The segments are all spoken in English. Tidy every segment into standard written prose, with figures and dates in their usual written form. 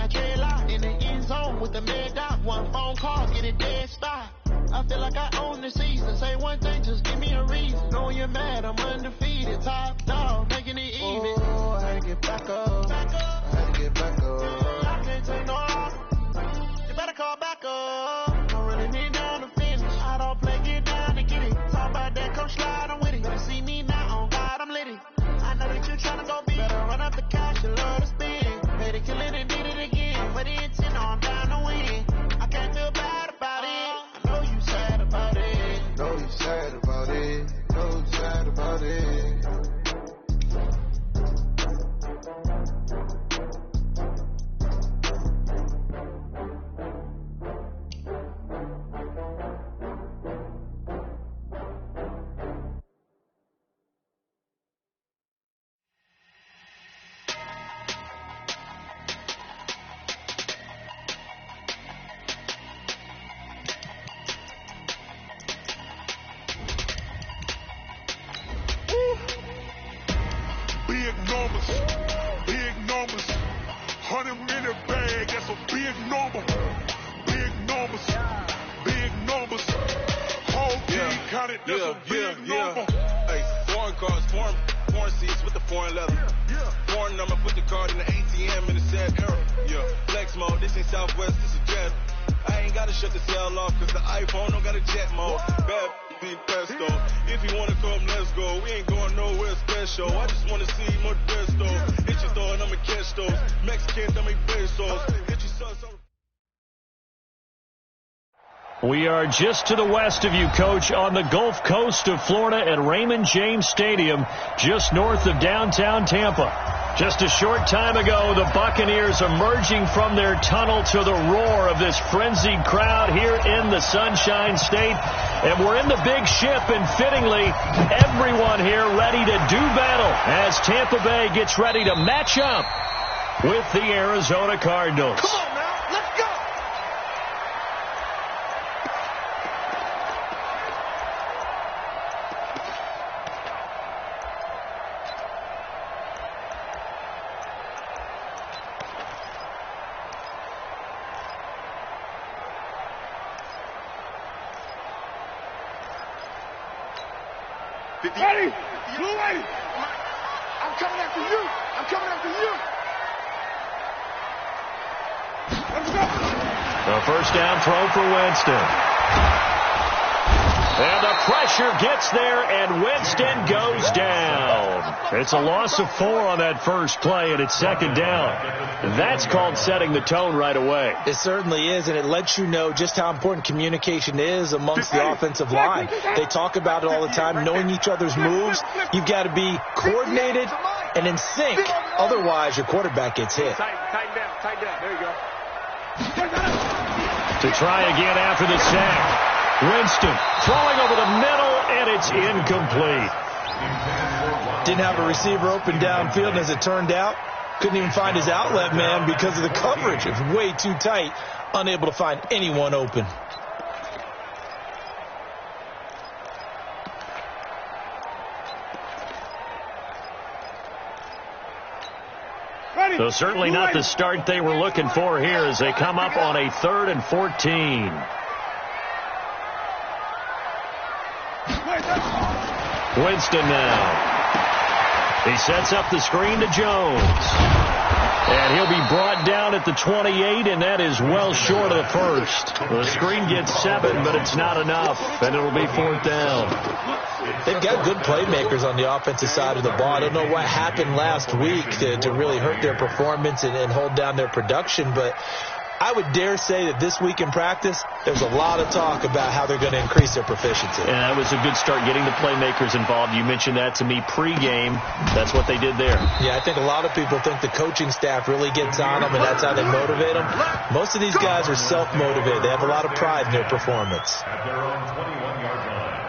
my dreadlock in the end zone with the mad dot. One phone call, get it dead spot. I feel like I own the season. Say one thing, just give me a reason. Knowing you're mad, I'm undefeated. Top dog, making it even. Oh, I had to get back up. I had to get back up. I can't take no off. You better call back up. Don't really need down to finish. I don't play, get down to get it. Talk about that, come slide, I'm with it. You see me now, on God, I'm lit it. I know that you're trying to go big. Better run up the cash, you love to spin. Pay to kill it and did it again. But the intent, I'm down to win. I can't feel bad about it. I know you sad about it. Know you sad about it. Know you sad about it. Big numbers, 100 in the bag, that's a big number. Big numbers, whole team counted, that's a big number. Hey, foreign cars, foreign seats with the foreign leather. Foreign number, put the card in the ATM in the sad era. Flex mode, this ain't Southwest, this is Jet. I ain't gotta shut the cell off, cause the iPhone don't got a jet mode. Bad be pesto. If you wanna come, let's go. We ain't going nowhere special. I just wanna see more pesto. Hit your store and I'ma catch those. Mexican, dummy pesos. Hit your son, so. We are just to the west of you, Coach, on the Gulf Coast of Florida at Raymond James Stadium, just north of downtown Tampa. Just a short time ago, the Buccaneers emerging from their tunnel to the roar of this frenzied crowd here in the Sunshine State. And we're in the big ship, and fittingly, everyone here ready to do battle as Tampa Bay gets ready to match up with the Arizona Cardinals. Come on now, let's go. Ready? You ready? I'm coming after you. I'm coming after you. Let's go. The first down throw for Winston. And the pressure gets there, and Winston goes down. It's a loss of 4 on that first play, and it's second down. That's called setting the tone right away. It certainly is, and it lets you know just how important communication is amongst the offensive line. They talk about it all the time, knowing each other's moves. You've got to be coordinated and in sync. Otherwise, your quarterback gets hit. Tighten down. There you go. To try again after the sack. Winston throwing over the middle, and it's incomplete. Didn't have a receiver open downfield, and as it turned out, couldn't even find his outlet man because of the coverage. It was way too tight, unable to find anyone open. So certainly not the start they were looking for here as they come up on a 3rd and 14. Winston now. He sets up the screen to Jones. And he'll be brought down at the 28, and that is well short of the first. The screen gets 7, but it's not enough, and it'll be 4th down. They've got good playmakers on the offensive side of the ball. I don't know what happened last week to really hurt their performance and hold down their production, but I would dare say that this week in practice, there's a lot of talk about how they're going to increase their proficiency. And that was a good start, getting the playmakers involved. You mentioned that to me pregame. That's what they did there. Yeah, I think a lot of people think the coaching staff really gets on them, and that's how they motivate them. Most of these guys are self-motivated. They have a lot of pride in their performance. At their own 21-yard line.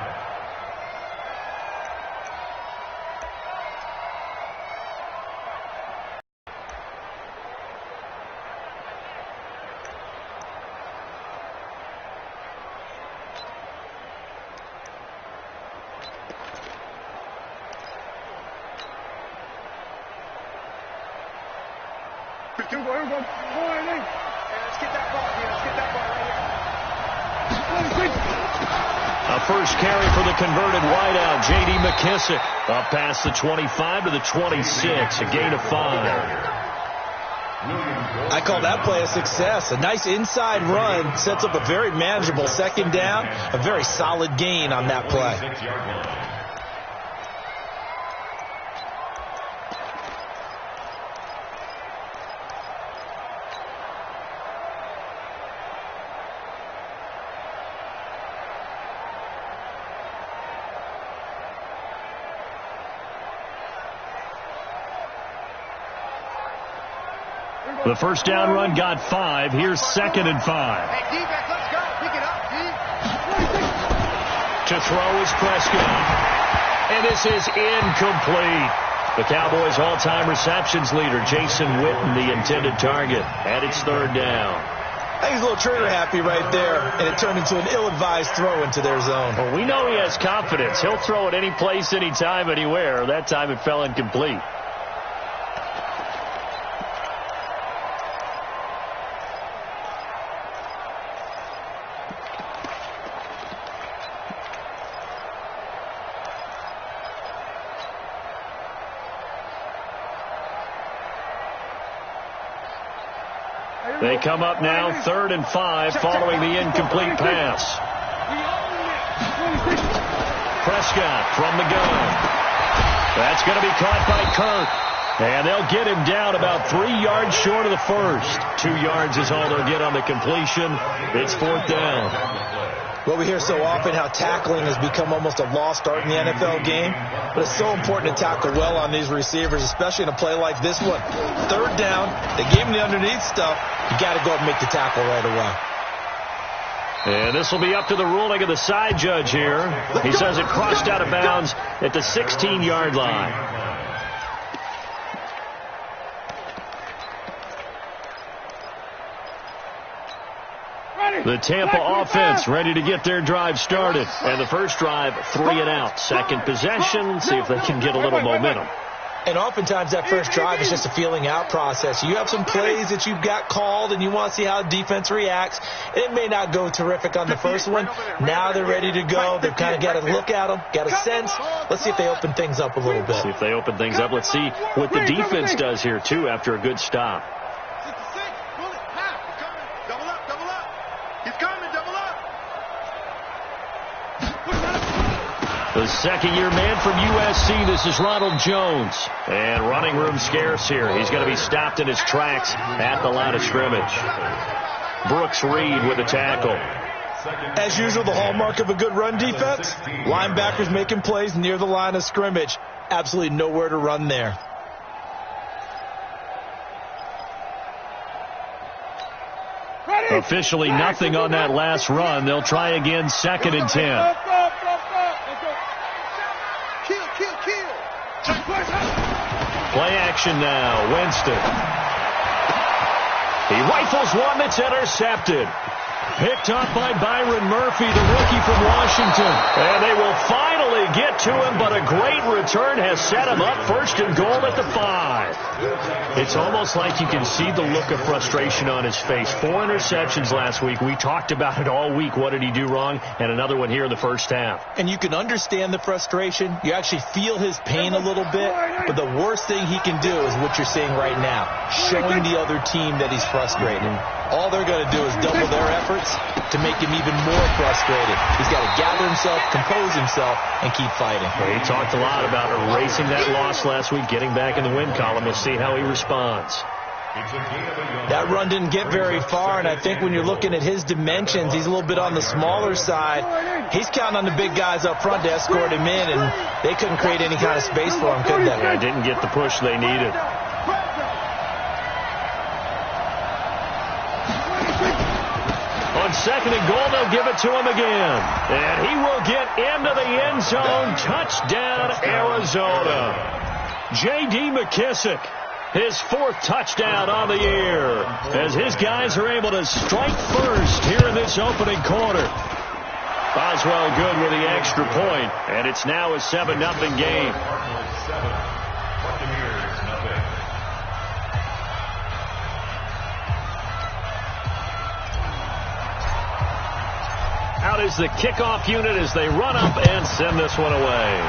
A first carry for the converted wideout, J.D. McKissick. Up past the 25 to the 26, a gain of 5. I call that play a success. A nice inside run sets up a very manageable second down, a very solid gain on that play. The first down run got 5. Here's 2nd and 5. Hey, defense, let's go. Pick it up, To throw is Prescott. And this is incomplete. The Cowboys' all-time receptions leader, Jason Witten, the intended target. And it's 3rd down. I think he's a little trigger happy right there, and it turned into an ill-advised throw into their zone. Well, we know he has confidence. He'll throw it any place, anytime, anywhere. That time it fell incomplete. They come up now, 3rd and 5, following the incomplete pass. Prescott from the gun. That's going to be caught by Kirk. And they'll get him down about 3 yards short of the first. 2 yards is all they'll get on the completion. It's 4th down. Well, we hear so often how tackling has become almost a lost art in the NFL game, but it's so important to tackle well on these receivers, especially in a play like this one. 3rd down, they gave him the underneath stuff. You got to go up and make the tackle right away. And this will be up to the ruling of the side judge here. He says it crossed out of bounds at the 16-yard line. The Tampa offense ready to get their drive started. And the first drive, 3 and out. Second possession, see if they can get a little momentum. And oftentimes that first drive is just a feeling out process. You have some plays that you've got called and you want to see how the defense reacts. It may not go terrific on the first one. Now they're ready to go. They've kind of got to look at them, got a sense. Let's see if they open things up a little bit. See if they open things up. Let's see what the defense does here, too, after a good stop. The second-year man from USC, this is Ronald Jones. And running room scarce here. He's going to be stopped in his tracks at the line of scrimmage. Brooks Reed with a tackle. As usual, the hallmark of a good run defense, linebackers making plays near the line of scrimmage. Absolutely nowhere to run there. Officially nothing on that last run. They'll try again, 2nd and 10. Play action now, Winston. He rifles one that's intercepted. Picked up by Byron Murphy, the rookie from Washington. And they will finally get to him, but a great return has set him up 1st and goal at the 5. It's almost like you can see the look of frustration on his face. 4 interceptions last week. We talked about it all week. What did he do wrong? And another one here in the first half. And you can understand the frustration. You actually feel his pain a little bit. But the worst thing he can do is what you're seeing right now, showing the other team that he's frustrated. All they're going to do is double their efforts to make him even more frustrated. He's got to gather himself, compose himself, and keep fighting. Well, he talked a lot about erasing that loss last week, getting back in the win column. We'll see how he responds. That run didn't get very far, and I think when you're looking at his dimensions, he's a little bit on the smaller side. He's counting on the big guys up front to escort him in, and they couldn't create any kind of space for him, could they? Yeah, didn't get the push they needed. On 2nd and goal, they'll give it to him again. And he will get into the end zone. Touchdown, Arizona. J.D. McKissick, his 4th touchdown on the year, as his guys are able to strike first here in this opening quarter. Boswell good with the extra point, and it's now a 7-0 game. out is the kickoff unit as they run up and send this one away.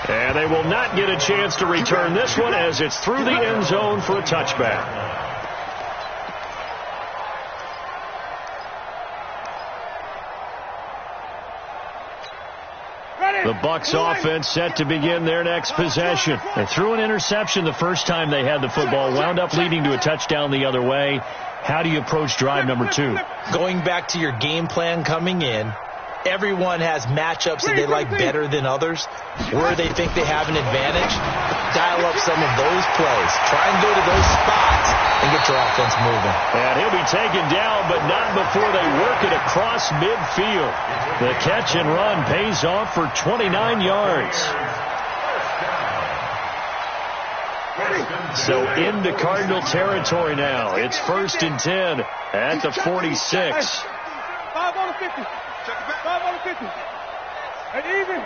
And they will not get a chance to return this one as it's through the end zone for a touchback. The Bucs offense set to begin their next possession. They threw an interception the first time they had the football, wound up leading to a touchdown the other way. How do you approach drive number 2? Going back to your game plan coming in, everyone has matchups that they like better than others. Where they think they have an advantage, dial up some of those plays. Try and go to those spots and get your offense moving. And he'll be taken down, but not before they work it across midfield. The catch and run pays off for 29 yards. So into Cardinal territory now. It's 1st and 10 at the 46. 5 on the 50. 5 on the 50. And even.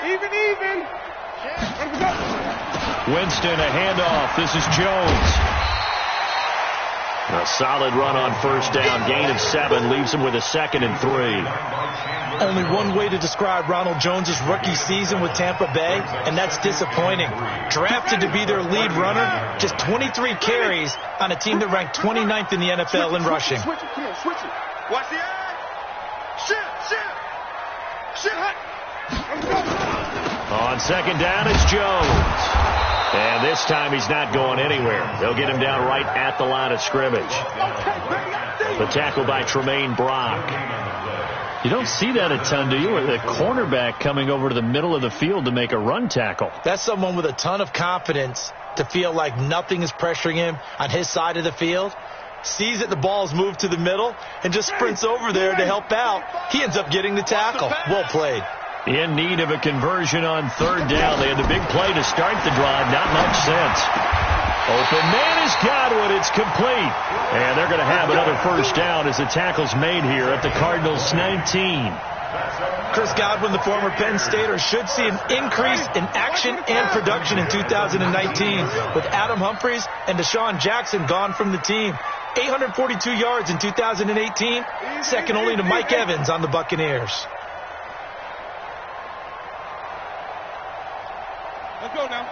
Even. Winston, a handoff. This is Jones. A solid run on first down. Gain of 7 leaves him with a 2nd and 3. Only one way to describe Ronald Jones' rookie season with Tampa Bay, and that's disappointing. Drafted to be their lead runner, just 23 carries on a team that ranked 29th in the NFL in rushing. Switch it. Watch the eye. Shit. On second down, it's Jones. And this time he's not going anywhere. They'll get him down right at the line of scrimmage. The tackle by Tremaine Brock. You don't see that a ton, do you? The cornerback coming over to the middle of the field to make a run tackle. That's someone with a ton of confidence to feel like nothing is pressuring him on his side of the field. Sees that the ball's moved to the middle and just sprints over there to help out. He ends up getting the tackle. Well played. In need of a conversion on third down. They had the big play to start the drive. Not much sense. Open man is Godwin. It's complete. And they're going to have another first down as the tackle's made here at the Cardinals' 19. Chris Godwin, the former Penn Stater, should see an increase in action and production in 2019 with Adam Humphries and Deshaun Jackson gone from the team. 842 yards in 2018, second only to Mike Evans on the Buccaneers. Let's go now.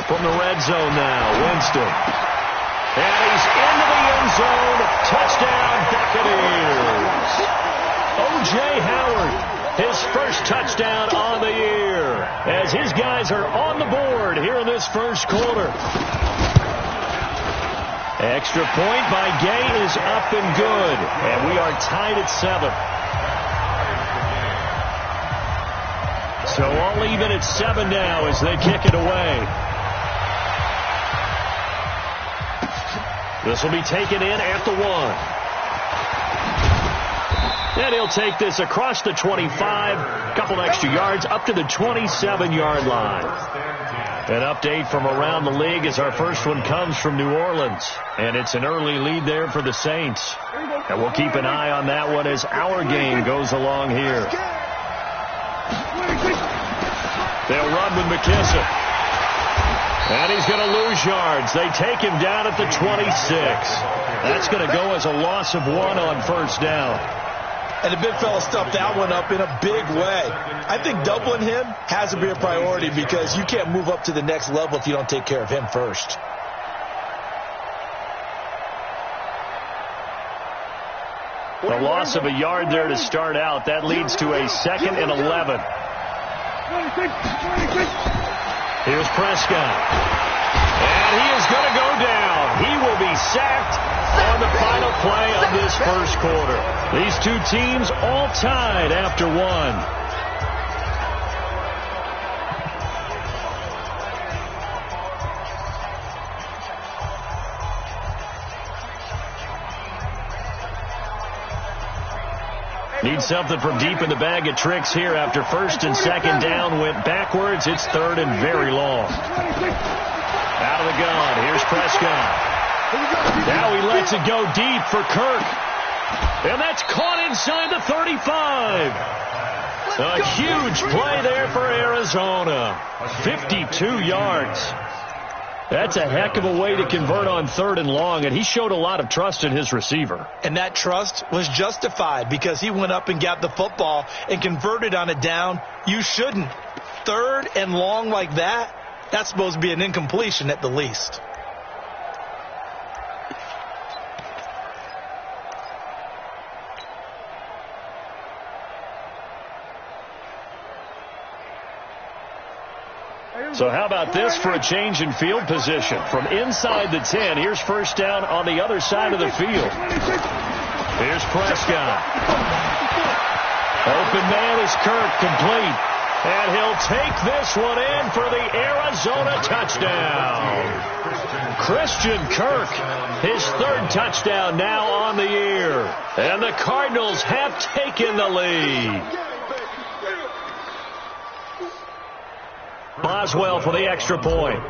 From the red zone now, Winston. And he's into the end zone. Touchdown, Buccaneers. O.J. Howard, his first touchdown on the year, as his guys are on the board here in this first quarter. Extra point by Gay is up and good, and we are tied at 7. So all even at 7 now as they kick it away. This will be taken in at the 1. And he'll take this across the 25, couple extra yards up to the 27-yard line. An update from around the league as our first one comes from New Orleans. And it's an early lead there for the Saints. And we'll keep an eye on that one as our game goes along here. They'll run with McKissick. And he's going to lose yards. They take him down at the 26. That's going to go as a loss of 1 on first down. And the big fella stuffed that one up in a big way. I think doubling him has to be a priority because you can't move up to the next level if you don't take care of him first. The loss of a yard there to start out. That leads to a 2nd and 11. Here's Prescott. And he is going to go down. He will be sacked on the final play of this first quarter. These two teams all tied after 1. Need something from deep in the bag of tricks here after first and second down went backwards. It's 3rd and very long. Out of the gun. Here's Prescott. Now he lets it go deep for Kirk. And that's caught inside the 35. A huge play there for Arizona. 52 yards. That's a heck of a way to convert on 3rd and long, and he showed a lot of trust in his receiver. And that trust was justified because he went up and got the football and converted on a down. You shouldn't. 3rd and long like that, that's supposed to be an incompletion at the least. So how about this for a change in field position? From inside the 10, here's first down on the other side of the field. Here's Prescott. Open man is Kirk, complete. And he'll take this one in for the Arizona touchdown. Christian Kirk, his 3rd touchdown now on the year. And the Cardinals have taken the lead. Boswell for the extra point.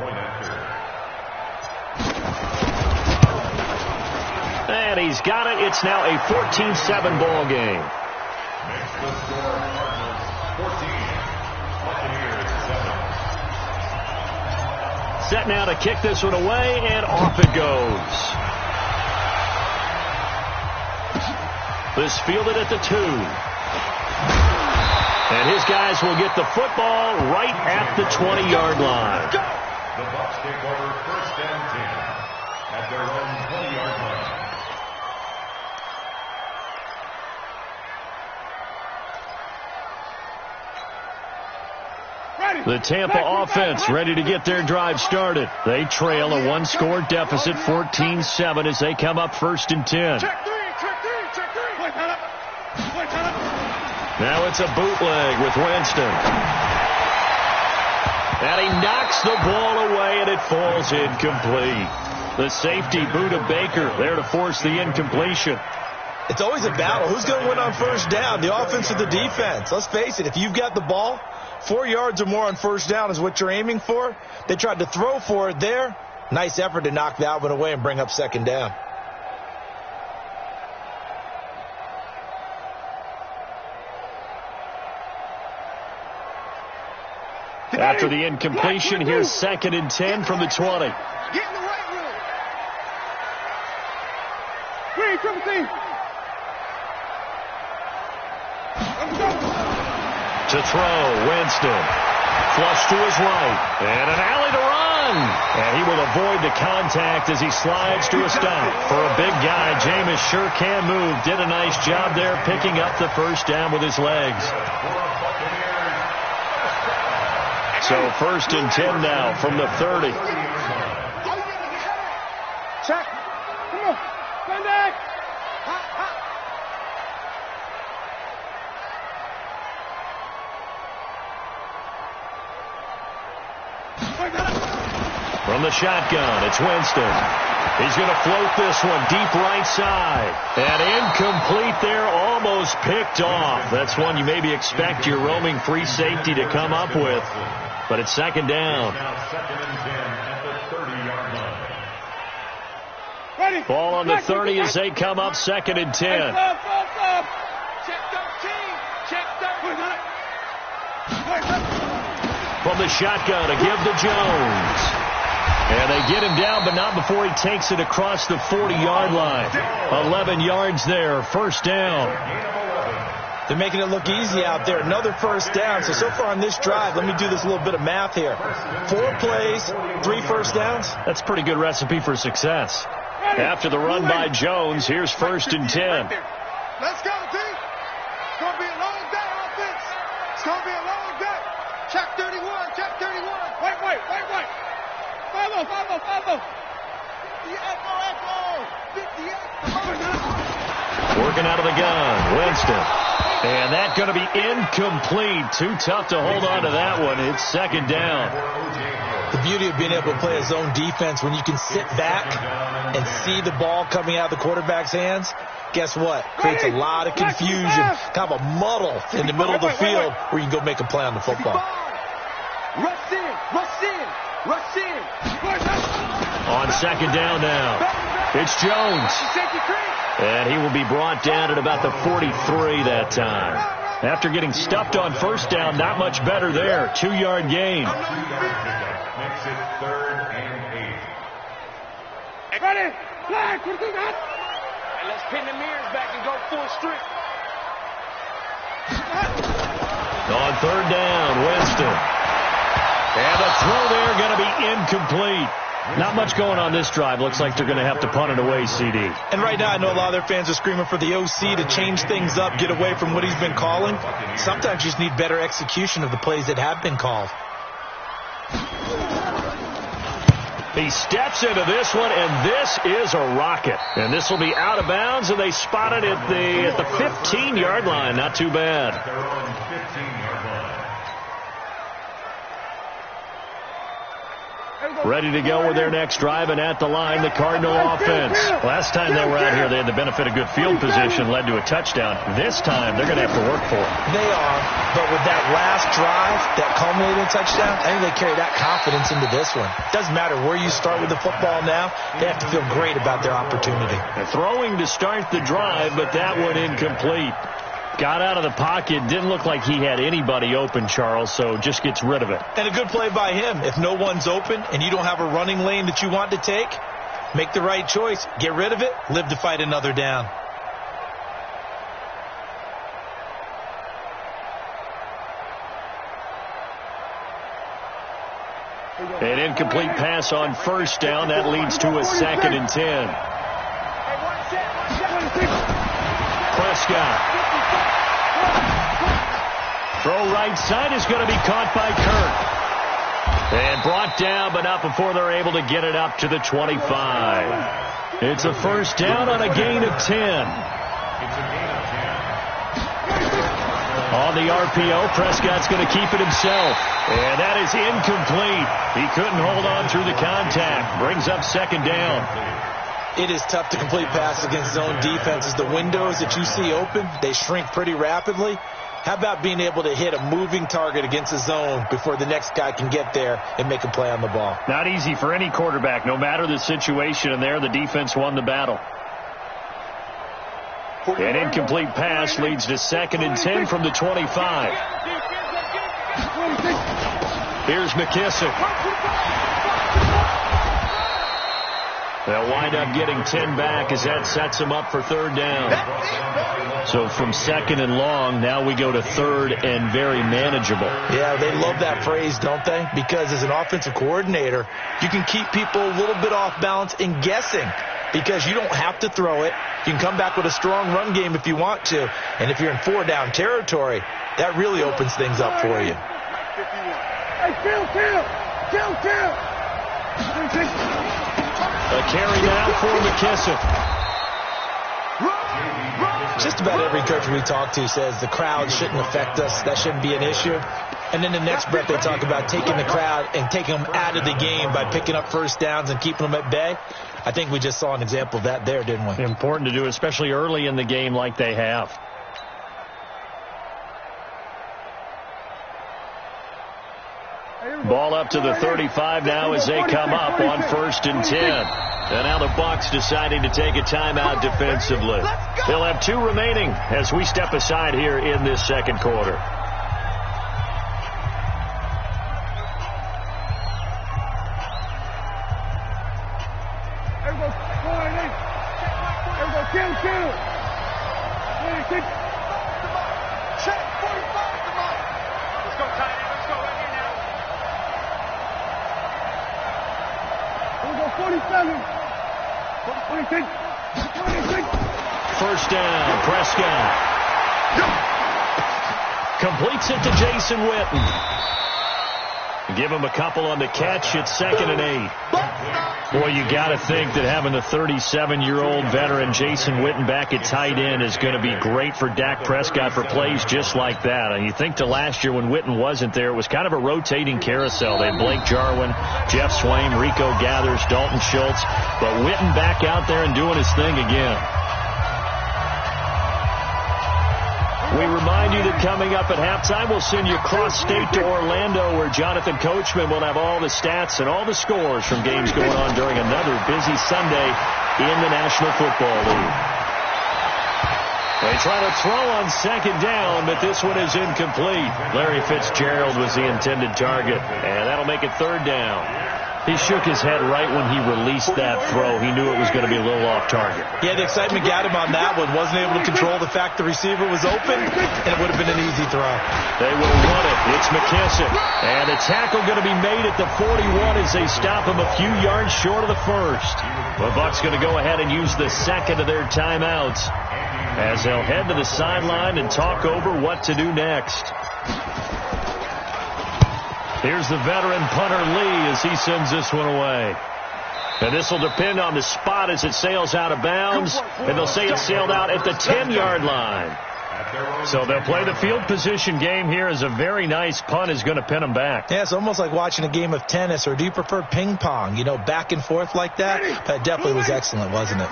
And he's got it. It's now a 14-7 ball game. Set now to kick this one away, and off it goes. This fielded at the 2. And his guys will get the football right at the 20-yard line. The Bucs take over 1st and 10 at their own 20-yard line. The Tampa offense ready to get their drive started. They trail a 1-score deficit, 14-7, as they come up 1st and 10. Check 3. Now it's a bootleg with Winston. And he knocks the ball away, and it falls incomplete. The safety boot of Baker there to force the incompletion. It's always a battle. Who's going to win on 1st down, the offense or the defense? Let's face it, if you've got the ball, 4 yards or more on 1st down is what you're aiming for. They tried to throw for it there. Nice effort to knock that one away and bring up 2nd down. After the incompletion, here's 2nd and 10 from the 20. Get in the right room. Green, triple team. Let's go. To throw, Winston. Flush to his right. And an alley to run. And he will avoid the contact as he slides to a stop. For a big guy, Jameis sure can move. Did a nice job there picking up the 1st down with his legs. So 1st and 10 now from the 30. Check. Come on. Stand back. From the shotgun, it's Winston. He's going to float this one deep right side. And incomplete there, almost picked off. That's one you maybe expect your roaming free safety to come up with. But it's 2nd down. Ball on the 30 as they come up 2nd and 10. Check 13. Check 13. From the shotgun to give to Jones. And they get him down, but not before he takes it across the 40-yard line. 11 yards there, 1st down. They're making it look easy out there. Another 1st down. So far on this drive, let me do this little bit of math here. 4 plays, 3 1st downs. That's a pretty good recipe for success. After the run by Jones, here's 1st and 10. Let's go, team. It's going to be a long day, offense. It's going to be a long day. Check 31, check 31. Wait. Follow. 50 echo. Working out of the gun, Winston. And that's going to be incomplete. Too tough to hold on to that one. It's 2nd down. The beauty of being able to play a zone defense when you can sit back and see the ball coming out of the quarterback's hands, guess what? Creates a lot of confusion, kind of a muddle in the middle of the field where you can go make a play on the football. Rush in. On 2nd down now, it's Jones. And he will be brought down at about the 43 that time. After getting stuffed on first down, not much better there. 2-yard gain. 2-yard pickup makes it 3rd and 8. Ready? Flag. What do you got? And let's pin the mirrors back and go full strip. On 3rd down, Winston. And the throw there going to be incomplete. Not much going on this drive. Looks like they're going to have to punt it away, CD. And right now, I know a lot of their fans are screaming for the OC to change things up, get away from what he's been calling. Sometimes you just need better execution of the plays that have been called. He steps into this one, and this is a rocket. And this will be out of bounds, and they spot it at the 15-yard line. Not too bad. They're on 15-yard line. Ready to go with their next drive, and at the line, the Cardinal offense. Last time they were out here, they had the benefit of good field position, led to a touchdown. This time, they're going to have to work for it. They are, but with that last drive, that culminating touchdown, I think they carry that confidence into this one. Doesn't matter where you start with the football now, they have to feel great about their opportunity. They're throwing to start the drive, but that one incomplete. Got out of the pocket, didn't look like he had anybody open, Charles, so just gets rid of it. And a good play by him. If no one's open and you don't have a running lane that you want to take, make the right choice. Get rid of it, live to fight another down. An incomplete pass on first down. That leads to a 2nd and 10. Prescott. Throw right side is going to be caught by Kirk. And brought down, but not before they're able to get it up to the 25. It's a first down on a gain of 10. It's a gain of 10. On the RPO, Prescott's going to keep it himself. And that is incomplete. He couldn't hold on through the contact. Brings up 2nd down. It is tough to complete passes against zone defenses. The windows that you see open, they shrink pretty rapidly. How about being able to hit a moving target against a zone before the next guy can get there and make a play on the ball? Not easy for any quarterback, no matter the situation, and there the defense won the battle. An incomplete pass leads to 2nd and 10 from the 25. Here's McKissick. They'll wind up getting 10 back as that sets them up for 3rd down. So from 2nd and long, now we go to 3rd and very manageable. Yeah, they love that phrase, don't they? Because as an offensive coordinator, you can keep people a little bit off balance and guessing because you don't have to throw it. You can come back with a strong run game if you want to. And if you're in 4-down territory, that really opens things up for you. Hey, kill. A carry now for McKissick. Just about every coach we talk to says the crowd shouldn't affect us. That shouldn't be an issue. And then the next breath they talk about taking the crowd and taking them out of the game by picking up first downs and keeping them at bay. I think we just saw an example of that there, didn't we? Important to do, especially early in the game like they have. Ball up to the 35 now as they come up on 1st and 10. And now the Bucs deciding to take a timeout defensively. They'll have 2 remaining as we step aside here in this 2nd quarter. Kill. Check 45, come on. Let's go, tight end. Let's go right here now. Here we go, 47. 26. First down, Prescott. Completes it to Jason Witten. Give him a couple on the catch. It's 2nd and 8. Boy, you got to think that having the 37-year-old veteran Jason Witten back at tight end is going to be great for Dak Prescott for plays just like that. And you think to last year when Witten wasn't there, it was kind of a rotating carousel. They had Blake Jarwin, Jeff Swaim, Rico Gathers, Dalton Schultz. But Witten back out there and doing his thing again. We remind you that coming up at halftime, we'll send you cross-state to Orlando, where Jonathan Coachman will have all the stats and all the scores from games going on during another busy Sunday in the National Football League. They try to throw on second down, but this one is incomplete. Larry Fitzgerald was the intended target, and that'll make it third down. He shook his head right when he released that throw. He knew it was going to be a little off target. Yeah, the excitement got him on that one. Wasn't able to control the fact the receiver was open, and it would have been an easy throw. They would have won it. It's McKissick. And a tackle going to be made at the 41 as they stop him a few yards short of the first. The Bucs going to go ahead and use the second of their timeouts as they'll head to the sideline and talk over what to do next. Here's the veteran punter Lee as he sends this one away. And this will depend on the spot as it sails out of bounds. And they'll say it sailed out at the 10-yard line. So they'll play the field position game here as a very nice punt is going to pin them back. Yeah, it's almost like watching a game of tennis, or do you prefer ping pong? You know, back and forth like that? That definitely was excellent, wasn't it?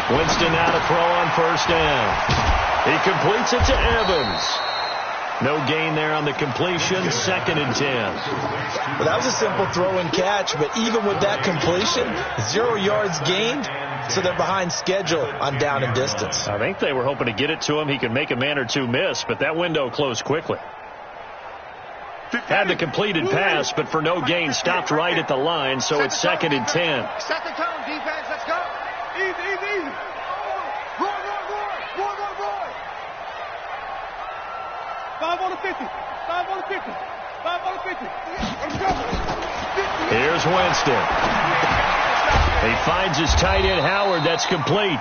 Winston now to throw on first down. He completes it to Evans. No gain there on the completion. 2nd and 10. Well, that was a simple throw and catch, but even with that completion, 0 yards gained, so they're behind schedule on down and distance. I think they were hoping to get it to him. He could make a man or two miss, but that window closed quickly. Had the completed pass, but for no gain, stopped right at the line, so it's 2nd and 10. Second down, defense, let's go. Easy. Roy. 5 on the 50. 5 on the 50. 5 on the 50. Let's go. Here's Winston. He finds his tight end, Howard. That's complete.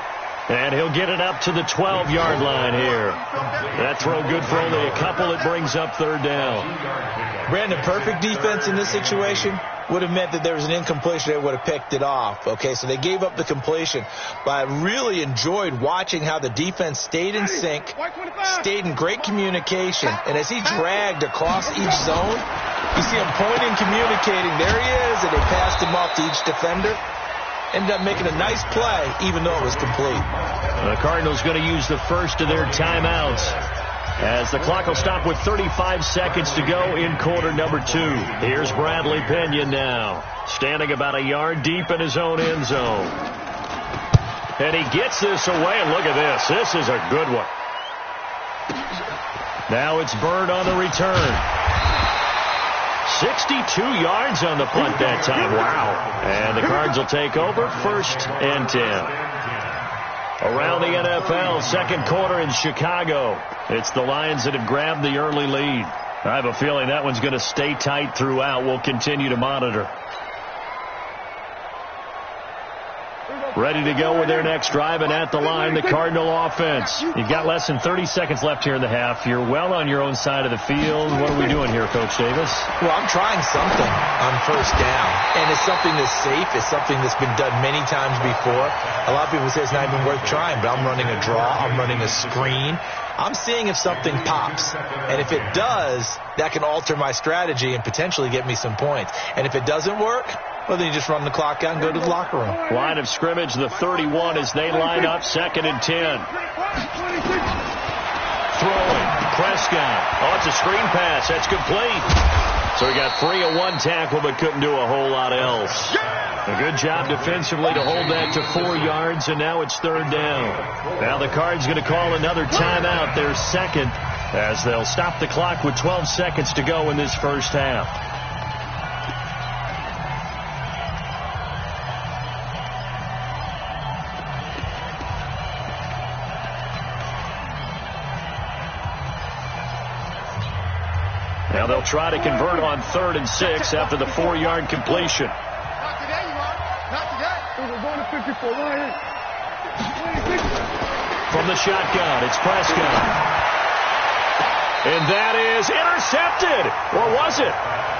And he'll get it up to the 12-yard line here. That throw good for only a couple. It brings up third down. Brandon, perfect defense in this situation would have meant that there was an incompletion. They would have picked it off. Okay, so they gave up the completion. But I really enjoyed watching how the defense stayed in sync, stayed in great communication. And as he dragged across each zone, you see him pointing, communicating. There he is, and they passed him off to each defender. Ended up making a nice play, even though it was complete. The Cardinals going to use the first of their timeouts as the clock will stop with 35 seconds to go in quarter number 2. Here's Bradley Pena now, standing about a yard deep in his own end zone. And he gets this away, and look at this. This is a good one. Now it's Bird on the return. 62 yards on the punt that time. Wow. And the Cards will take over 1st and 10. Around the NFL, second quarter in Chicago. It's the Lions that have grabbed the early lead. I have a feeling that one's going to stay tight throughout. We'll continue to monitor. Ready to go with their next drive, and at the line, the Cardinal offense. You've got less than 30 seconds left here in the half. You're well on your own side of the field. What are we doing here, Coach Davis? Well, I'm trying something on first down, and it's something that's safe. It's something that's been done many times before. A lot of people say it's not even worth trying, but I'm running a draw. I'm running a screen. I'm seeing if something pops, and if it does, that can alter my strategy and potentially get me some points. And if it doesn't work, well, then you just run the clock out and go to the locker room. Line of scrimmage, the 31 as they line up, 2nd and 10. Throwing, Prescott. Oh, it's a screen pass. That's complete. So he got 3 on 1 tackle, but couldn't do a whole lot else. A good job defensively to hold that to 4 yards, and now it's third down. Now the Cards going to call another timeout, their second, as they'll stop the clock with 12 seconds to go in this first half. Now they'll try to convert on 3rd and 6 after the 4-yard completion. Not today, you are. Not today. We're going to 54. Go ahead. From the shotgun, it's Prescott. And that is intercepted. Or was it?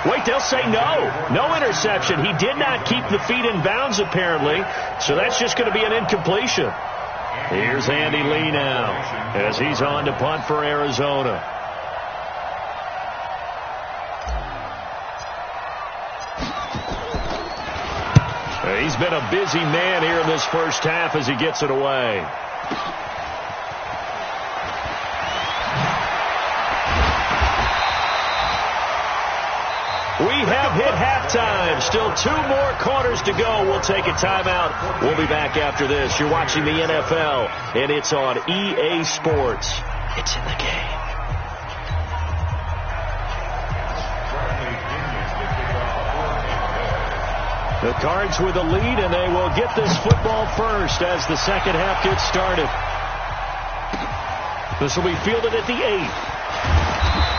Wait, they'll say no. No interception. He did not keep the feet in bounds, apparently. So that's just going to be an incompletion. Here's Andy Lee now as he's on to punt for Arizona. He's been a busy man here in this first half as he gets it away. We have have hit halftime. Still 2 more quarters to go. We'll take a timeout. We'll be back after this. You're watching the NFL, and it's on EA Sports. It's in the game. The Cards with the lead, and they will get this football first as the second half gets started. This will be fielded at the 8.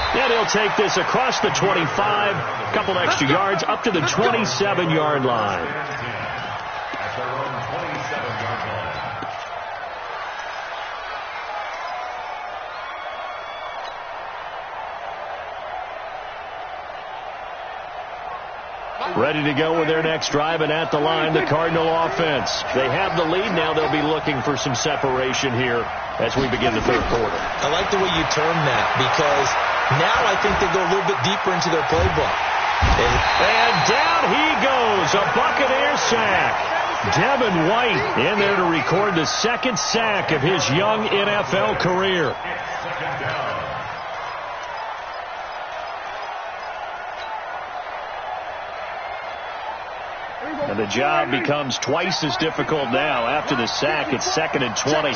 And he'll take this across the 25, a couple extra yards, up to the 27-yard line. At their own 27-yard line. Ready to go with their next drive, and at the line, the Cardinal offense. They have the lead. Now they'll be looking for some separation here as we begin the third quarter. I like the way you term that, because now I think they go a little bit deeper into their playbook. And down he goes, a Buccaneer sack. Devin White in there to record the second sack of his young NFL career. Second down. And the job becomes twice as difficult now. After the sack, it's 2nd and 20.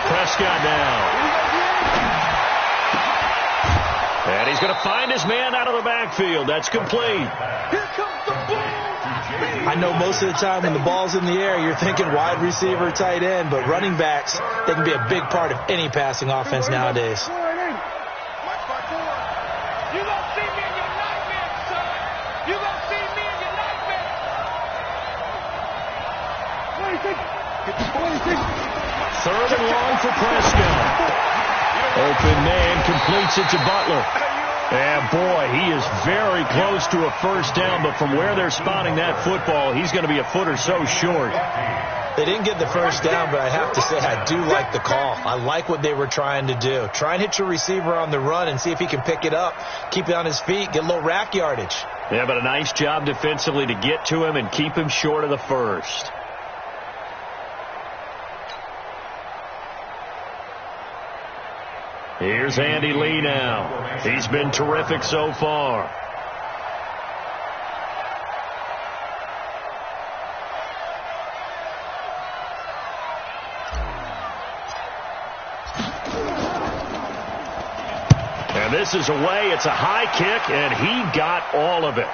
Prescott now. And he's going to find his man out of the backfield. That's complete. I know most of the time when the ball's in the air, you're thinking wide receiver, tight end, but running backs, they can be a big part of any passing offense nowadays. Third and long for Prescott. Open man completes it to Butler. And boy, he is very close to a first down, but from where they're spotting that football, he's going to be a foot or so short. They didn't get the first down, but I have to say I do like the call. I like what they were trying to do. Try and hit your receiver on the run and see if he can pick it up, keep it on his feet, get a little rack yardage. Yeah, but a nice job defensively to get to him and keep him short of the first. Here's Andy Lee now. He's been terrific so far. And this is away. It's a high kick, and he got all of it.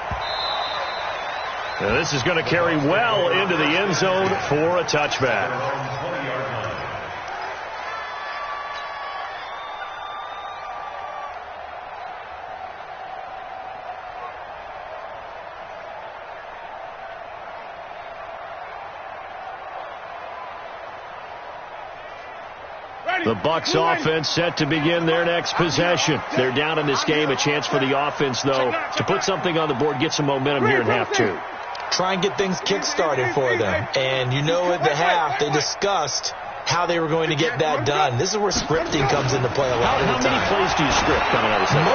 And this is going to carry well into the end zone for a touchback. The Bucs offense set to begin their next possession. They're down in this game. A chance for the offense, though, to put something on the board, get some momentum here in half 2. Try and get things kick-started for them. And you know at the half, they discussed how they were going to get that done. This is where scripting comes into play a lot of the time. How many plays do you script coming out of the second?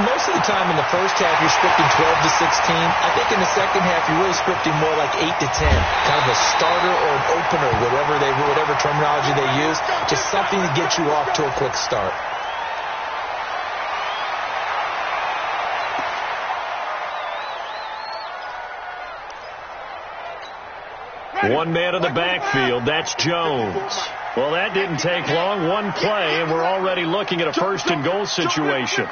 Most of the time in the first half, you're scripting 12 to 16. I think in the second half, you're really scripting more like 8 to 10. Kind of a starter or an opener, whatever terminology they use. Just something to get you off to a quick start. One man in the backfield, that's Jones. Well, that didn't take long. One play, and we're already looking at a first and goal situation.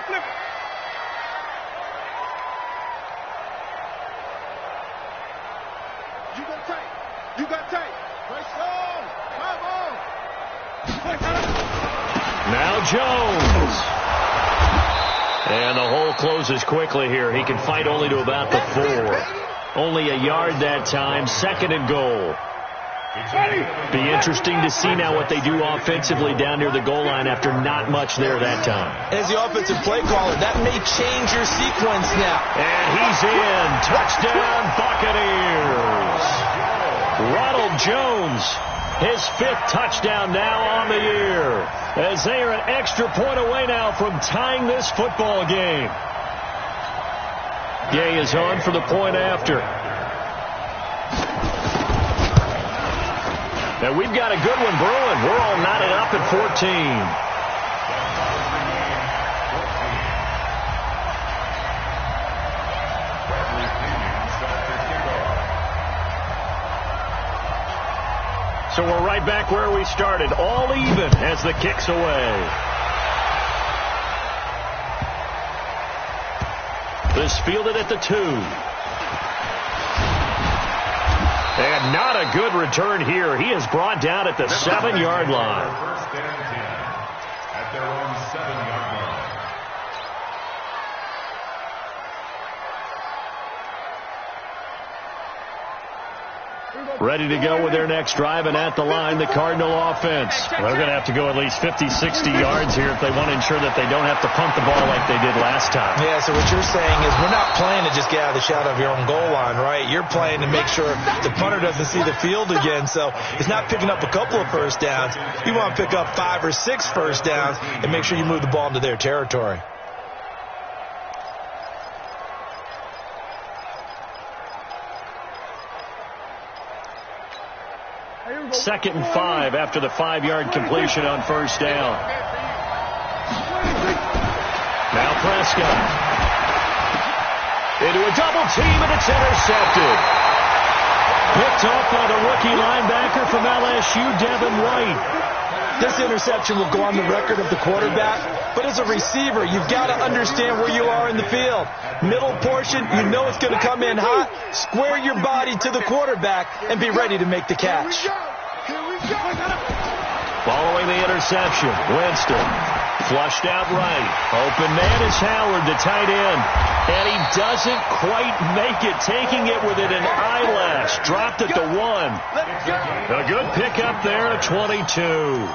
You got tight. Press on. Come on. Now Jones. And the hole closes quickly here. He can fight only to about the 4. Only a yard that time. 2nd and goal. Be interesting to see now what they do offensively down near the goal line after not much there that time. As the offensive play caller, that may change your sequence now. And he's in. Touchdown, Buccaneers. Ronald Jones, his 5th touchdown now on the year, as they are an extra point away now from tying this football game. Gay is on for the point after. And we've got a good one brewing. We're all knotted up at 14. So we're right back where we started, all even as the kick's away. This fielded at the 2. And not a good return here. He is brought down at the 7-yard line. First and 10 at their own 7-yard line. Ready to go with their next drive, and at the line, the Cardinal offense. They're going to have to go at least 50, 60 yards here if they want to ensure that they don't have to punt the ball like they did last time. Yeah, so what you're saying is we're not playing to just get out of the shadow of your own goal line, right? You're playing to make sure the punter doesn't see the field again. So it's not picking up a couple of first downs. You want to pick up 5 or 6 first downs and make sure you move the ball into their territory. Second and 5 after the 5-yard completion on first down. Now Prescott. Into a double team, and it's intercepted. Picked off by the rookie linebacker from LSU, Devin White. This interception will go on the record of the quarterback, but as a receiver, you've got to understand where you are in the field. Middle portion, you know it's going to come in hot. Square your body to the quarterback and be ready to make the catch. Following the interception, Winston flushed out right. Open man is Howard, the tight end. And he doesn't quite make it, taking it within an eyelash. Dropped at the 1. A good pickup there at 22.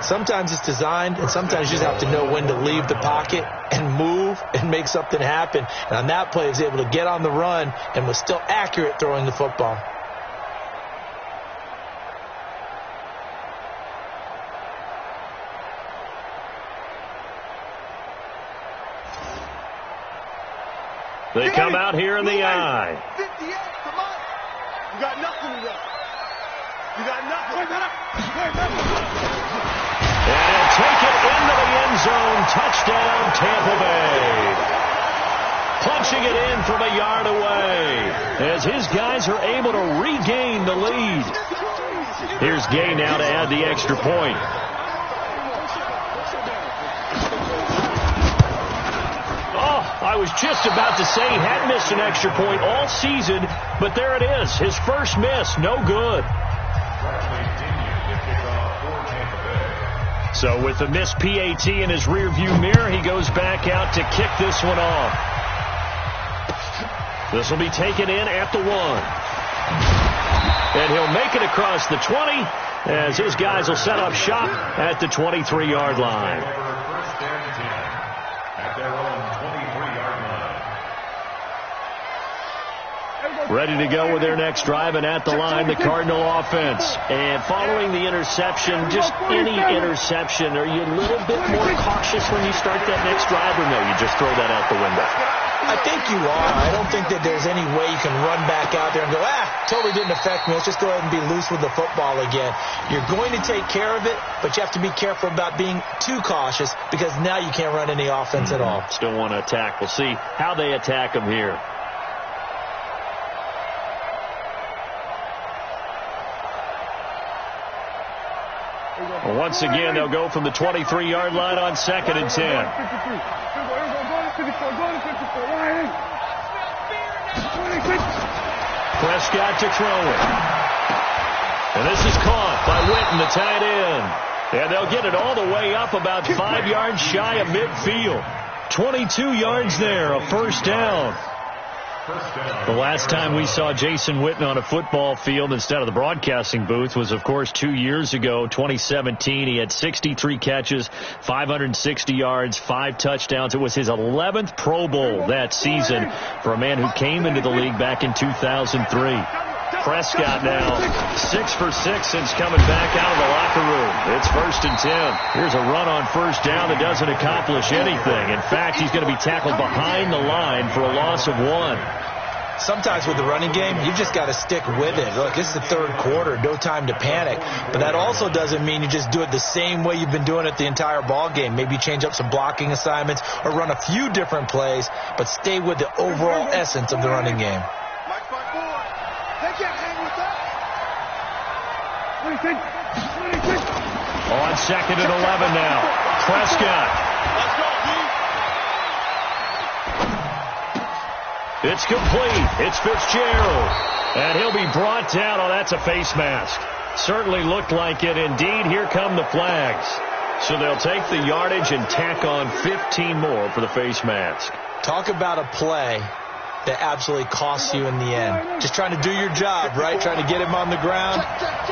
Sometimes it's designed, and sometimes you just have to know when to leave the pocket and move and make something happen. And on that play, he was able to get on the run and was still accurate throwing the football. They come out here in the I. 58, come on. You got nothing to do. You got nothing. And take it into the end zone. Touchdown, Tampa Bay. Punching it in from a yard away as his guys are able to regain the lead. Here's Gay now to add the extra point. I was just about to say he had missed an extra point all season, but there it is. His first miss, no good. So with the missed PAT in his rearview mirror, he goes back out to kick this one off. This will be taken in at the 1. And he'll make it across the 20 as his guys will set up shop at the 23-yard line. Ready to go with their next drive, and at the line, the Cardinal offense. And following the interception, just any interception, are you a little bit more cautious when you start that next drive, or no, you just throw that out the window? I think you are. I don't think that there's any way you can run back out there and go, totally didn't affect me. Let's just go ahead and be loose with the football again. You're going to take care of it, but you have to be careful about being too cautious because now you can't run any offense at all. Still want to attack. We'll see how they attack them here. Once again, they'll go from the 23-yard line on 2nd and 10. Prescott to throw it. And this is caught by Witten, the tight end. And they'll get it all the way up about 5 yards shy of midfield. 22 yards there, a first down. The last time we saw Jason Witten on a football field instead of the broadcasting booth was, of course, 2 years ago, 2017. He had 63 catches, 560 yards, 5 touchdowns. It was his 11th Pro Bowl that season for a man who came into the league back in 2003. Prescott now 6 for 6 since coming back out of the locker room. It's 1st and 10. Here's a run on first down that doesn't accomplish anything. In fact, he's going to be tackled behind the line for a loss of 1. Sometimes with the running game, you've just got to stick with it. Look, this is the 3rd quarter, no time to panic. But that also doesn't mean you just do it the same way you've been doing it the entire ball game. Maybe change up some blocking assignments or run a few different plays, but stay with the overall essence of the running game. On 2nd and 11 now. Prescott. Let's go, D. It's complete. It's Fitzgerald. And he'll be brought down. Oh, that's a face mask. Certainly looked like it. Indeed, here come the flags. So they'll take the yardage and tack on 15 more for the face mask. Talk about a play that absolutely costs you in the end. Just trying to do your job, right? Trying to get him on the ground.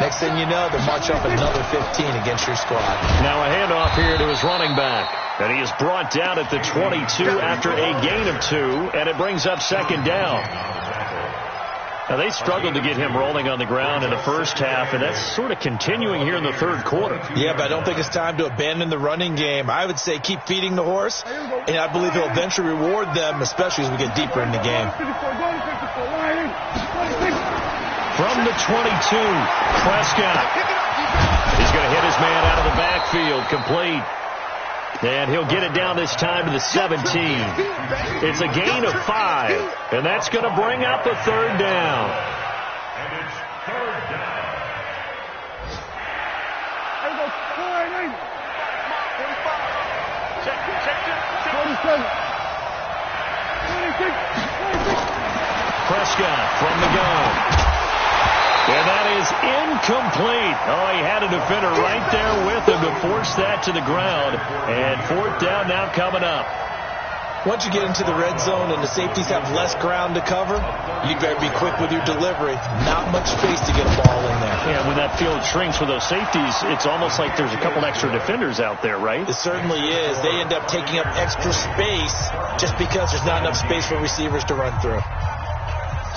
Next thing you know, they'll march up another 15 against your squad. Now a handoff here to his running back. And he is brought down at the 22 after a gain of 2, and it brings up 2nd down. Now, they struggled to get him rolling on the ground in the first half, and that's sort of continuing here in the 3rd quarter. Yeah, but I don't think it's time to abandon the running game. I would say keep feeding the horse, and I believe he'll eventually reward them, especially as we get deeper in the game. From the 22, Prescott. He's going to hit his man out of the backfield, complete. And he'll get it down this time to the 17. It's a gain of 5, and that's going to bring up a 3rd down. And it's 3rd down. Prescott from the gun. And that is incomplete. Oh, he had a defender right there with him to force that to the ground. And 4th down now coming up. Once you get into the red zone and the safeties have less ground to cover, you better be quick with your delivery. Not much space to get a ball in there. Yeah, when that field shrinks with those safeties, it's almost like there's a couple extra defenders out there, right? It certainly is. They end up taking up extra space just because there's not enough space for receivers to run through.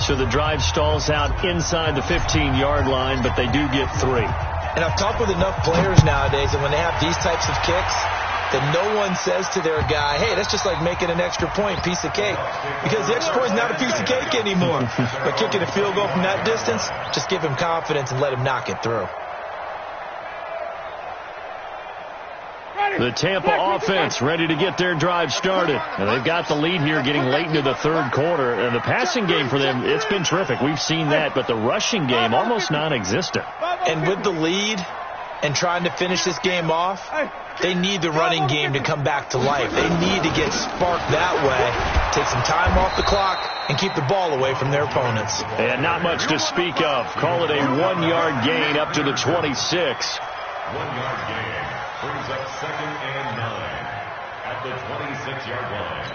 So the drive stalls out inside the 15-yard line, but they do get 3. And I've talked with enough players nowadays that when they have these types of kicks, that no one says to their guy, hey, that's just like making an extra point, piece of cake. Because the extra point is not a piece of cake anymore. But kicking a field goal from that distance, just give him confidence and let him knock it through. The Tampa offense ready to get their drive started. And they've got the lead here getting late into the 3rd quarter. And the passing game for them, it's been terrific. We've seen that. But the rushing game, almost non-existent. And with the lead and trying to finish this game off, they need the running game to come back to life. They need to get sparked that way, take some time off the clock, and keep the ball away from their opponents. And not much to speak of. Call it a 1-yard gain up to the 26. 1-yard gain brings up 2nd and 9 at the 26-yard line.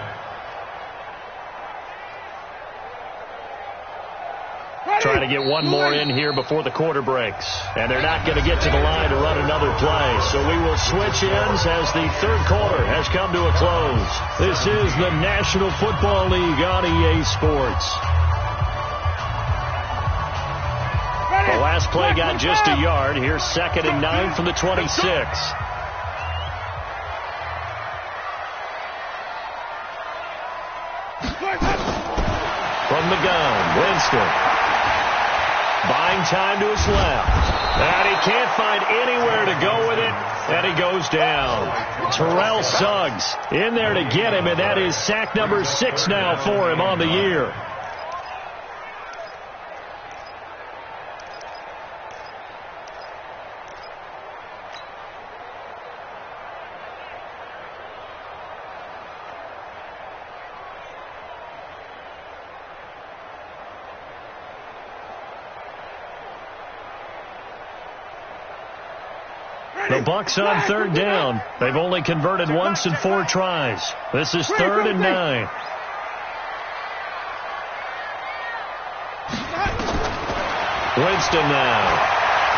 Trying to get one more in here before the quarter breaks. And they're not going to get to the line to run another play. So we will switch ends as the 3rd quarter has come to a close. This is the National Football League on EA Sports. The last play got just a yard. Here's 2nd and 9 from the 26. From the gun, Winston. Buying time to his left. And he can't find anywhere to go with it. And he goes down. Terrell Suggs in there to get him. And that is sack number 6 now for him on the year. The Bucks on 3rd down. They've only converted once in 4 tries. This is 3rd and 9. Winston now.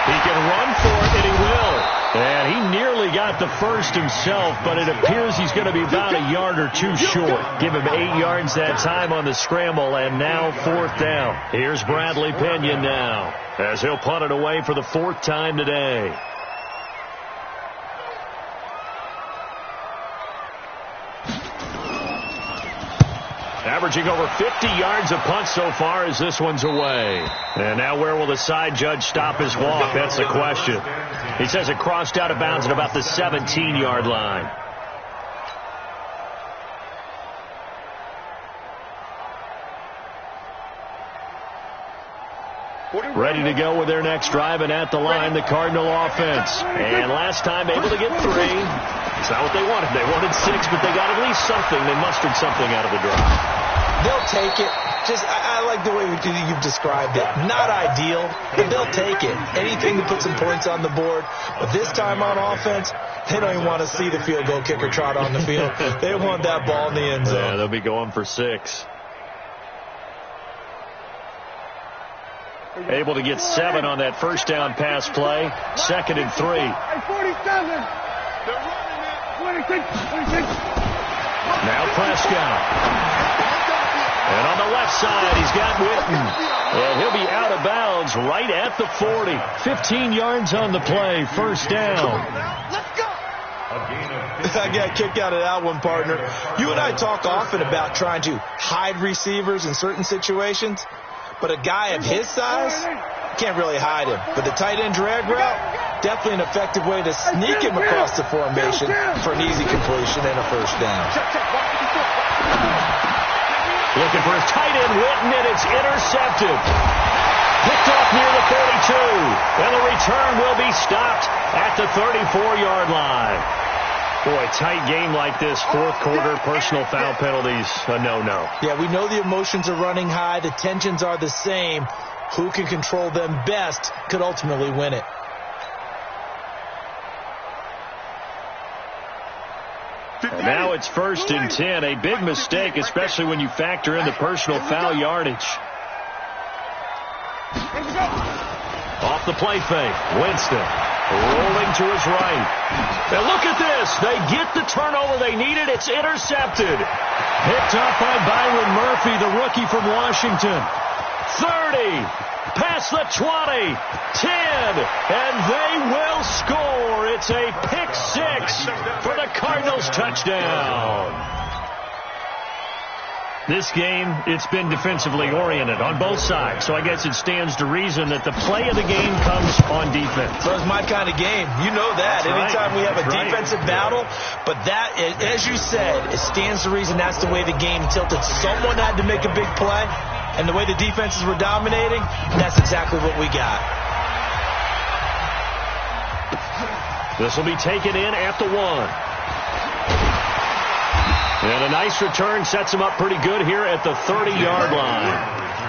He can run for it, and he will. And he nearly got the first himself, but it appears he's going to be about a yard or 2 short. Give him 8 yards that time on the scramble, and now 4th down. Here's Bradley Pinion now, as he'll punt it away for the 4th time today. Averaging over 50 yards a punt so far as this one's away. And now where will the side judge stop his walk? That's the question. He says it crossed out of bounds at about the 17-yard line. ready to go with their next drive, and at the line, the Cardinal offense. And last time able to get 3. It's not what they wanted. They wanted 6, but they got at least something. They mustered something out of the drive. They'll take it. I like the way you've described it. Not ideal, but they'll take it. Anything to put some points on the board. But this time on offense, they don't even want to see the field goal kicker trot on the field. They want that ball in the end zone. Yeah, they'll be going for 6. Able to get 7 on that first down pass play. 2nd and 3. 47. 26. Now Prescott. And on the left side, he's got Witten. And he'll be out of bounds right at the 40. 15 yards on the play. First down. I got kicked out of that one, partner. You and I talk often about trying to hide receivers in certain situations. But a guy of his size, can't really hide him. But the tight end drag route, definitely an effective way to sneak him across the formation for an easy completion and a first down. Looking for his tight end, Witten, and it's intercepted. Picked off near the 42. And the return will be stopped at the 34-yard line. Boy, tight game like this, fourth quarter, personal foul penalties, a no-no. Yeah, we know the emotions are running high. The tensions are the same. Who can control them best could ultimately win it. And now it's 1st and 10. A big mistake, especially when you factor in the personal foul yardage. Off the play fake, Winston rolling to his right. And look at this. They get the turnover they needed. It's intercepted. Picked up by Byron Murphy, the rookie from Washington. 30, past the 20, 10, and they will score. It's a pick 6 for the Cardinals touchdown. This game, it's been defensively oriented on both sides, so I guess it stands to reason that the play of the game comes on defense. So it's my kind of game. You know that. Anytime we have a defensive battle, but that, as you said, it stands to reason that's the way the game tilted. Someone had to make a big play, and the way the defenses were dominating, that's exactly what we got. This will be taken in at the 1. And a nice return sets him up pretty good here at the 30-yard line.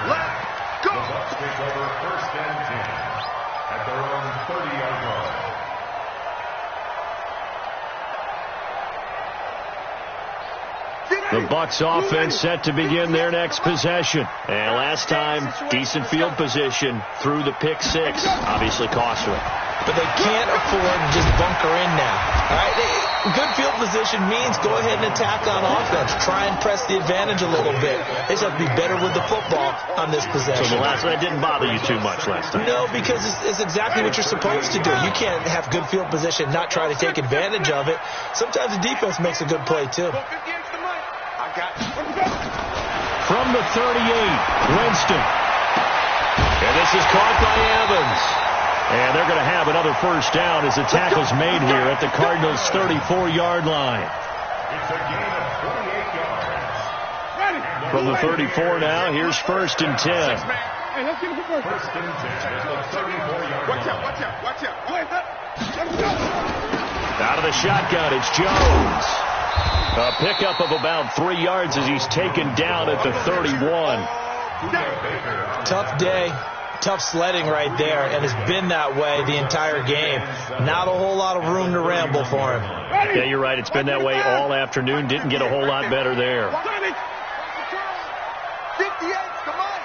Let's go. The Bucs take over 1st and 10 at their own 30-yard line. The Bucs offense set to begin their next possession. And last time, decent field position through the pick 6. Obviously costly. But they can't afford to just bunker in now. All right? Good field position means go ahead and attack on offense. Try and press the advantage a little bit. They just have to be better with the football on this possession. So that didn't bother you too much last time? No, because it's exactly what you're supposed to do. You can't have good field position, not try to take advantage of it. Sometimes the defense makes a good play, too. From the 38, Winston. And this is caught by Evans. And they're going to have another first down as the tackle's made here at the Cardinals' 34-yard line. It's a gain of 48 yards. From the 34 now, here's 1st and 10. Hey, let's get it for 1st and 10 at the 34-yard line. Watch out. Out of the shotgun, it's Jones. A pickup of about 3 yards as he's taken down at the 31. Tough day. Tough sledding right there, and it's been that way the entire game. Not a whole lot of room to ramble for him. Yeah, you're right. It's been that way all afternoon. Didn't get a whole lot better there. 58, come on.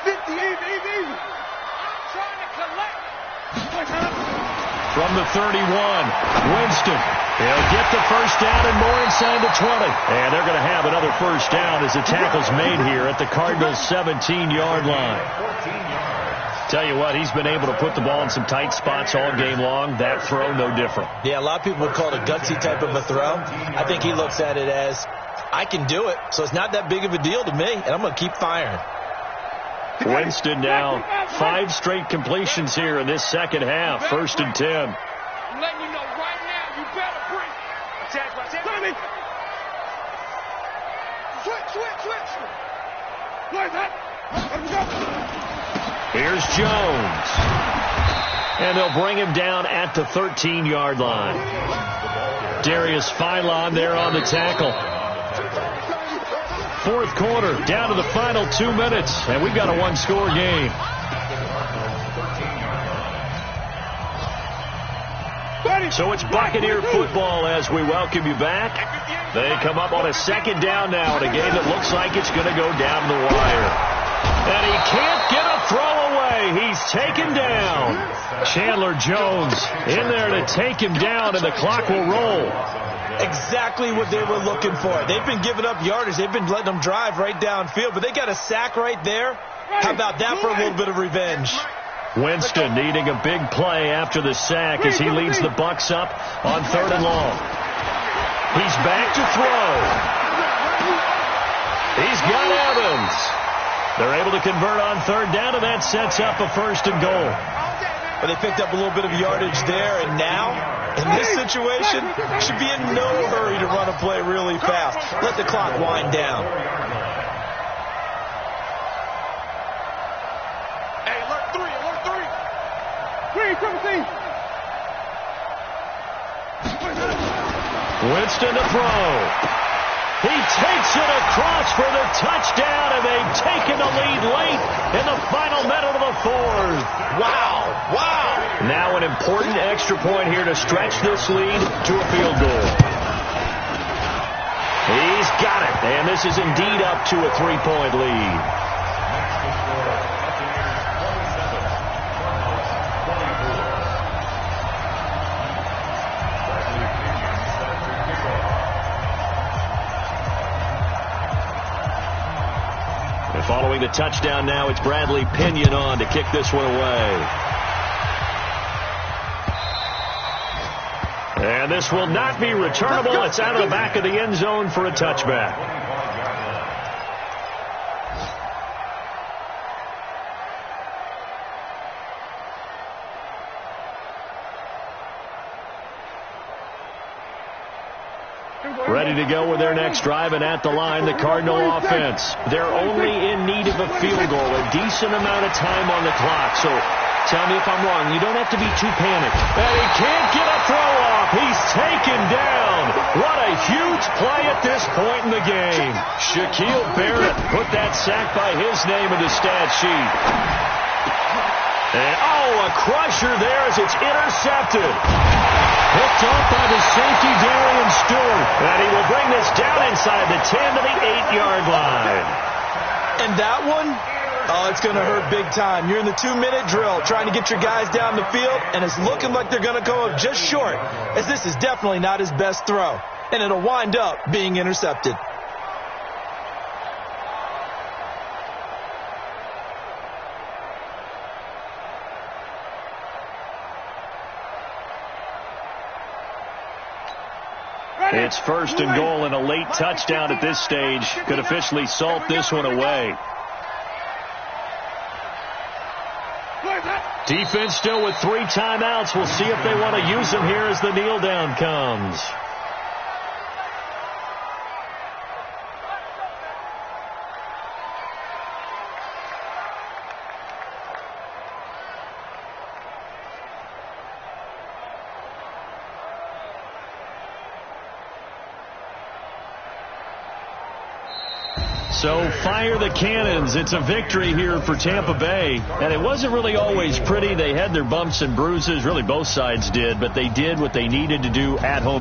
50, easy. I'm trying to collect. From the 31, Winston. He'll get the first down and more inside the 20. And they're going to have another first down as the tackle's made here at the Cardinals' 17-yard line. Tell you what, he's been able to put the ball in some tight spots all game long. That throw, no different. Yeah, a lot of people would call it a gutsy type of a throw. I think he looks at it as, I can do it, so it's not that big of a deal to me, and I'm going to keep firing. Winston now 5 straight completions here in this second half. 1st and 10. I'm letting you know right now, you better bring. Switch. Here's Jones. And they'll bring him down at the 13-yard line. Darius Philon there on the tackle. Fourth quarter, down to the final 2 minutes, and we've got a one-score game. So it's Buccaneer football as we welcome you back. They come up on a second down now in a game that looks like it's going to go down the wire. And he can't get a throw away. He's taken down. Chandler Jones in there to take him down, and the clock will roll. Exactly what they were looking for. They've been giving up yardage. They've been letting them drive right downfield, but they got a sack right there. How about that for a little bit of revenge? Winston needing a big play after the sack as he leads the Bucs up on 3rd and long. He's back to throw. He's got Evans. They're able to convert on 3rd down, and that sets up a 1st and goal. But they picked up a little bit of yardage there, and now, in this situation, should be in no hurry to run a play really fast. Let the clock wind down. Hey, alert 3, alert 3. 3, 17. Winston to throw. He takes it across for the touchdown, and they've taken the lead late in the final minute of the 4th. Wow, wow. Now an important extra point here to stretch this lead to a field goal. He's got it, and this is indeed up to a 3-point lead. Following the touchdown now, it's Bradley Pinion on to kick this one away. And this will not be returnable. It's out of the back of the end zone for a touchback. Ready to go with their next drive, and at the line, the Cardinal offense. They're only in need of a field goal, a decent amount of time on the clock. So tell me if I'm wrong. You don't have to be too panicked. And he can't get a throw off. He's taken down. What a huge play at this point in the game. Shaquille Barrett put that sack by his name in the stat sheet. And, a crusher there as it's intercepted. Picked off by the safety, Darian Stewart. And he will bring this down inside the 10 to the 8-yard line. And that one, it's going to hurt big time. You're in the 2-minute drill trying to get your guys down the field, and it's looking like they're going to go up just short, as this is definitely not his best throw. And it'll wind up being intercepted. It's 1st and goal, and a late touchdown at this stage could officially salt this one away. Defense still with 3 timeouts. We'll see if they want to use them here as the kneel down comes. So fire the cannons. It's a victory here for Tampa Bay. And it wasn't really always pretty. They had their bumps and bruises. Really, both sides did. But they did what they needed to do at home.